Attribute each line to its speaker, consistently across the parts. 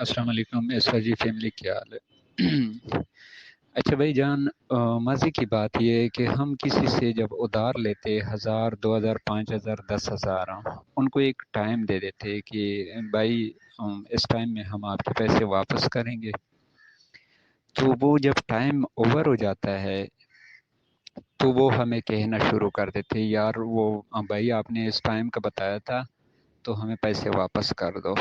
Speaker 1: السلام علیکم اسرا جی، فیملی کیا حال ہے؟ اچھا بھائی جان، مزے کی بات یہ ہے کہ ہم کسی سے جب ادھار لیتے 1000 2000 5000 10,000 ان کو ایک ٹائم دے دیتے کہ بھائی اس ٹائم میں ہم آپ کے پیسے واپس کریں گے. تو وہ جب ٹائم اوور ہو جاتا ہے تو وہ ہمیں کہنا شروع کر دیتے یار وہ بھائی آپ نے اس ٹائم کا بتایا تھا تو ہمیں پیسے واپس کر دو.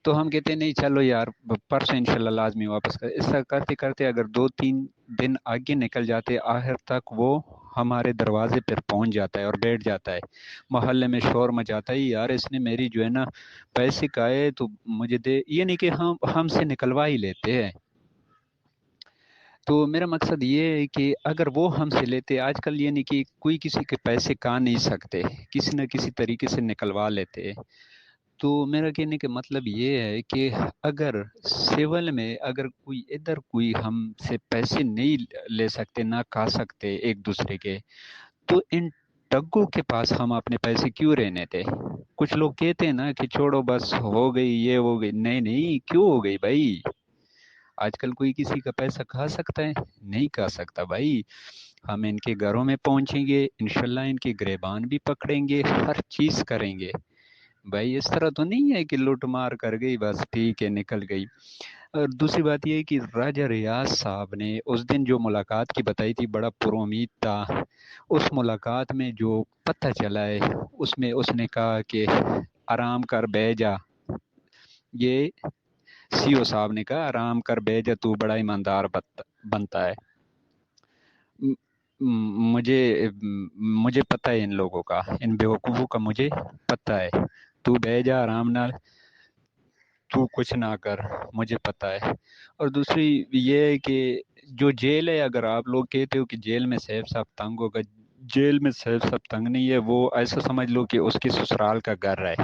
Speaker 1: تو ہم کہتے ہیں نہیں چلو یار پرسوں انشاءاللہ لازمی واپس کر. ایسا کرتے کرتے اگر 2 3 دن آگے نکل جاتے آخر تک وہ ہمارے دروازے پر پہنچ جاتا ہے اور بیٹھ جاتا ہے. محلے میں شور مچاتا ہے یار اس نے میری جو ہے نا پیسے کائے تو مجھے دے. یہ نہیں کہ ہم سے نکلوا ہی لیتے ہیں. تو میرا مقصد یہ ہے کہ اگر وہ ہم سے لیتے آج کل یہ نہیں کہ کوئی کسی کے پیسے کا نہیں سکتے، کسی نہ کسی طریقے سے نکلوا لیتے. تو میرا کہنے کا مطلب یہ ہے کہ اگر سول میں اگر کوئی ادھر کوئی ہم سے پیسے نہیں لے سکتے نہ کھا سکتے ایک دوسرے کے، تو ان ٹگوں کے پاس ہم اپنے پیسے کیوں رہنے تھے؟ کچھ لوگ کہتے ہیں نا کہ چھوڑو بس ہو گئی یہ ہو گئی. نہیں نہیں، کیوں ہو گئی بھائی؟ آج کل کوئی کسی کا پیسہ کھا سکتا ہے؟ نہیں کھا سکتا بھائی. ہم ان کے گھروں میں پہنچیں گے انشاءاللہ، ان کے گریبان بھی پکڑیں گے، ہر چیز کریں گے. بھائی اس طرح تو نہیں ہے کہ لوٹ مار کر گئی بس ٹھیک ہے نکل گئی. اور دوسری بات یہ ہے کہ راجہ ریاض صاحب نے اس دن جو ملاقات کی بتائی تھی بڑا پر امید تھا. اس ملاقات میں جو پتہ چلا ہے اس میں اس نے کہا کہ آرام کر بہ جا. یہ سی او صاحب نے کہا آرام کر بہ جا، تو بڑا ایماندار بنتا ہے. مجھے پتہ ہے ان لوگوں کا، ان بیوقوفوں کا مجھے پتہ ہے. تو بہ جا آرام نال، تو کچھ نہ کر، مجھے پتہ ہے. اور دوسری یہ ہے کہ جو جیل ہے، اگر آپ لوگ کہتے ہو کہ جیل میں سیف صاحب تنگ ہوگا، جیل میں سیف صاحب تنگ نہیں ہے. وہ ایسا سمجھ لو کہ اس کی سسرال کا گھر ہے.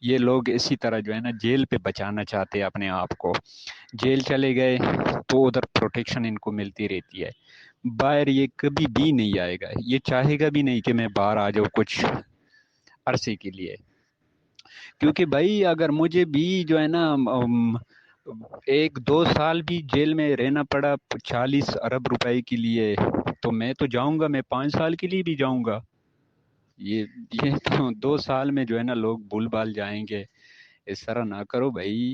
Speaker 1: یہ لوگ اسی طرح جو ہے نا جیل پہ بچانا چاہتے ہیں اپنے آپ کو. جیل چلے گئے تو ادھر پروٹیکشن ان کو ملتی رہتی ہے. باہر یہ کبھی بھی نہیں آئے گا، یہ چاہے گا بھی نہیں کہ میں باہر آ جاؤں کچھ عرصے کے لیے. کیونکہ بھائی اگر مجھے بھی جو ہے نا 1 2 سال بھی جیل میں رہنا پڑا 40 ارب روپے کے لیے تو میں تو جاؤں گا. میں 5 سال کے لیے بھی جاؤں گا. یہ تو 2 سال میں جو ہے نا لوگ بھول بھال جائیں گے. اس طرح نہ کرو بھائی.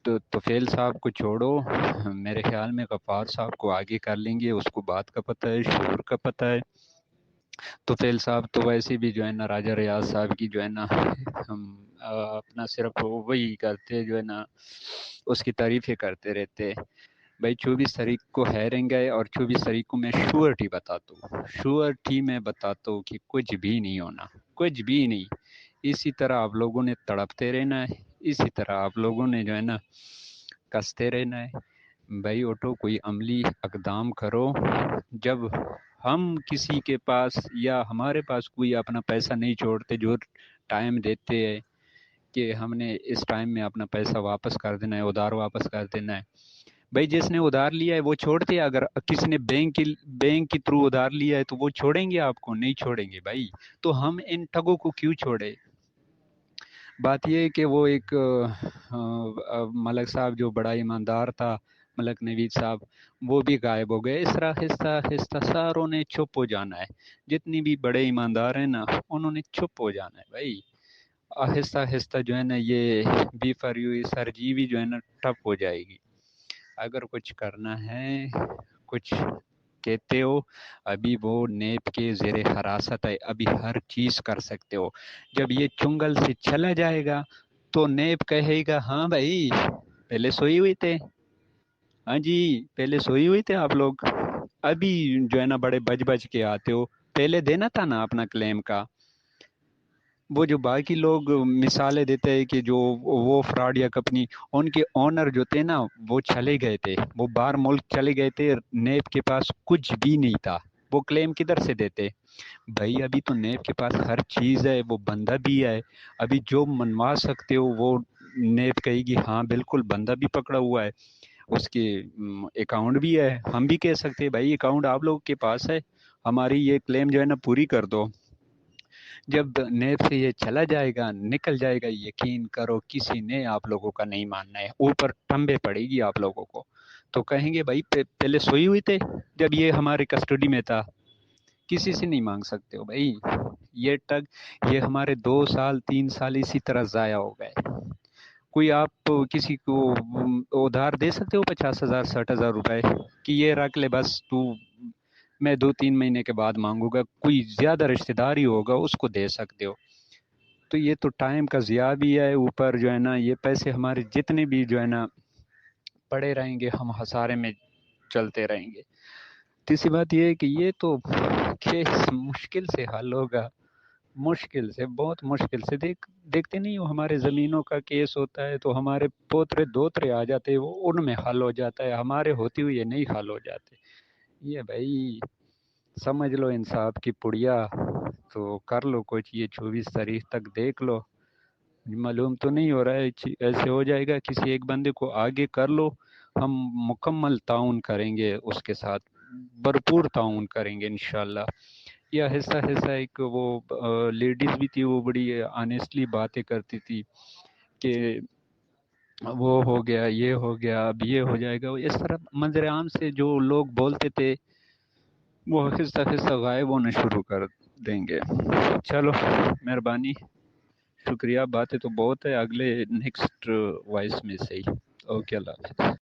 Speaker 1: تو توفیل صاحب کو چھوڑو، میرے خیال میں غفار صاحب کو آگے کر لیں گے. اس کو بات کا پتہ ہے، شعور کا پتہ ہے. توفیل صاحب تو ویسے بھی جو ہے نا راجہ ریاض صاحب کی جو ہے نا ہم اپنا صرف وہی کرتے جو ہے نا اس کی تعریفیں کرتے رہتے. بھائی 24 تاریخ کو ہیرنگ ہے اور 24 تاریخ کو میں شورٹی بتاتا ہوں، شورٹی میں بتاتا ہوں کہ کچھ بھی نہیں ہونا، کچھ بھی نہیں. اسی طرح آپ لوگوں نے تڑپتے رہنا ہے، اسی طرح آپ لوگوں نے جو ہے نا کستے رہنا ہے. بھائی اٹھو، کوئی عملی اقدام کرو. جب ہم کسی کے پاس یا ہمارے پاس کوئی اپنا پیسہ نہیں چھوڑتے، جو ٹائم دیتے ہیں کہ ہم نے اس ٹائم میں اپنا پیسہ واپس کر دینا ہے، ادھار واپس کر دینا ہے. بھائی جس نے ادھار لیا ہے وہ چھوڑتے ہیں. اگر کسی نے بینک کے تھرو ادھار لیا ہے تو وہ چھوڑیں گے آپ کو؟ نہیں چھوڑیں گے بھائی. تو ہم ان ٹگوں کو کیوں چھوڑے؟ بات یہ ہے کہ وہ ایک ملک صاحب جو بڑا ایماندار تھا، ملک نوید صاحب، وہ بھی غائب ہو گئے. اس طرح آہستہ آہستہ ساروں نے چھپ ہو جانا ہے. جتنی بھی بڑے ایماندار ہیں نا انہوں نے چھپ ہو جانا ہے بھائی. آہستہ آہستہ جو ہے نا یہ بی فار یو سرجیوی جو ہے نا ٹپ ہو جائے گی. اگر کچھ کرنا ہے، کچھ کہتے ہو، ابھی وہ نیب کے زیر حراست ہے، ابھی ہر چیز کر سکتے ہو. جب یہ چنگل سے چلا جائے گا تو نیب کہے گا ہاں بھائی پہلے سوئی ہوئی تھے، ہاں جی پہلے سوئی ہوئی تھے آپ لوگ، ابھی جو ہے نا بڑے بج بج کے آتے ہو. پہلے دینا تھا نا اپنا کلیم کا. وہ جو باقی لوگ مثالیں دیتے ہیں کہ جو وہ فراڈ یا کمپنی، ان کے اونر جو تھے نا وہ چلے گئے تھے، وہ باہر ملک چلے گئے تھے. نیب کے پاس کچھ بھی نہیں تھا، وہ کلیم کدھر سے دیتے؟ بھائی ابھی تو نیب کے پاس ہر چیز ہے، وہ بندہ بھی ہے. ابھی جو منوا سکتے ہو وہ نیب کہے گی ہاں بالکل بندہ بھی پکڑا ہوا ہے، اس کے اکاؤنٹ بھی ہے. ہم بھی کہہ سکتے ہیں بھائی اکاؤنٹ آپ لوگوں کے پاس ہے، ہماری یہ کلیم جو ہے نا پوری کر دو. جب نیب سے یہ چلا جائے گا نکل جائے گا، یقین کرو کسی نے آپ لوگوں کا نہیں ماننا ہے، اوپر ٹمبے پڑے گی آپ لوگوں کو، تو کہیں گے بھائی پہلے سوئی ہوئی تھے جب یہ ہمارے کسٹڈی میں تھا، کسی سے نہیں مانگ سکتے ہو بھائی۔ یہ ہمارے 2 سال 3 سال اسی طرح ضائع ہو گئے۔ کوئی آپ کسی کو ادھار دے سکتے ہو 50,000 60,000 روپے کہ یہ رکھ لے بس تو، میں 2 3 مہینے کے بعد مانگوں گا؟ کوئی زیادہ رشتہ دار ہی ہوگا اس کو دے سکتے ہو۔ تو یہ تو ٹائم کا ضیاع بھی ہے، اوپر جو ہے نا یہ پیسے ہمارے جتنے بھی جو ہے نا پڑے رہیں گے، ہم خسارے میں چلتے رہیں گے۔ تیسری بات یہ ہے کہ یہ تو کیس مشکل سے حل ہوگا، مشکل سے، بہت مشکل سے۔ دیکھتے نہیں ہو ہمارے زمینوں کا کیس ہوتا ہے تو ہمارے پوترے دوترے آ جاتے ہیں، وہ ان میں حل ہو جاتا ہے، ہمارے ہوتے ہوئے نہیں حل ہو جاتے۔ یہ بھائی سمجھ لو انصاف کی پڑیا، تو کر لو کچھ، یہ 24 تاریخ تک دیکھ لو، معلوم تو نہیں ہو رہا ہے ایسے ہو جائے گا کسی ایک بندے کو آگے کر لو، ہم مکمل تعاون کریں گے اس کے ساتھ، بھرپور تعاون کریں گے انشاءاللہ۔ یا حصہ حصہ ایک وہ لیڈیز بھی تھی، وہ بڑی آنیسٹلی باتیں کرتی تھی کہ وہ ہو گیا، یہ ہو گیا، اب یہ ہو جائے گا، اس طرح منظر عام سے جو لوگ بولتے تھے وہ آہستہ آہستہ غائب ہونا شروع کر دیں گے۔ چلو مہربانی، شکریہ، باتیں تو بہت ہے، اگلے نیکسٹ وائس میں سے ہی۔ اوکے، اللہ حافظ۔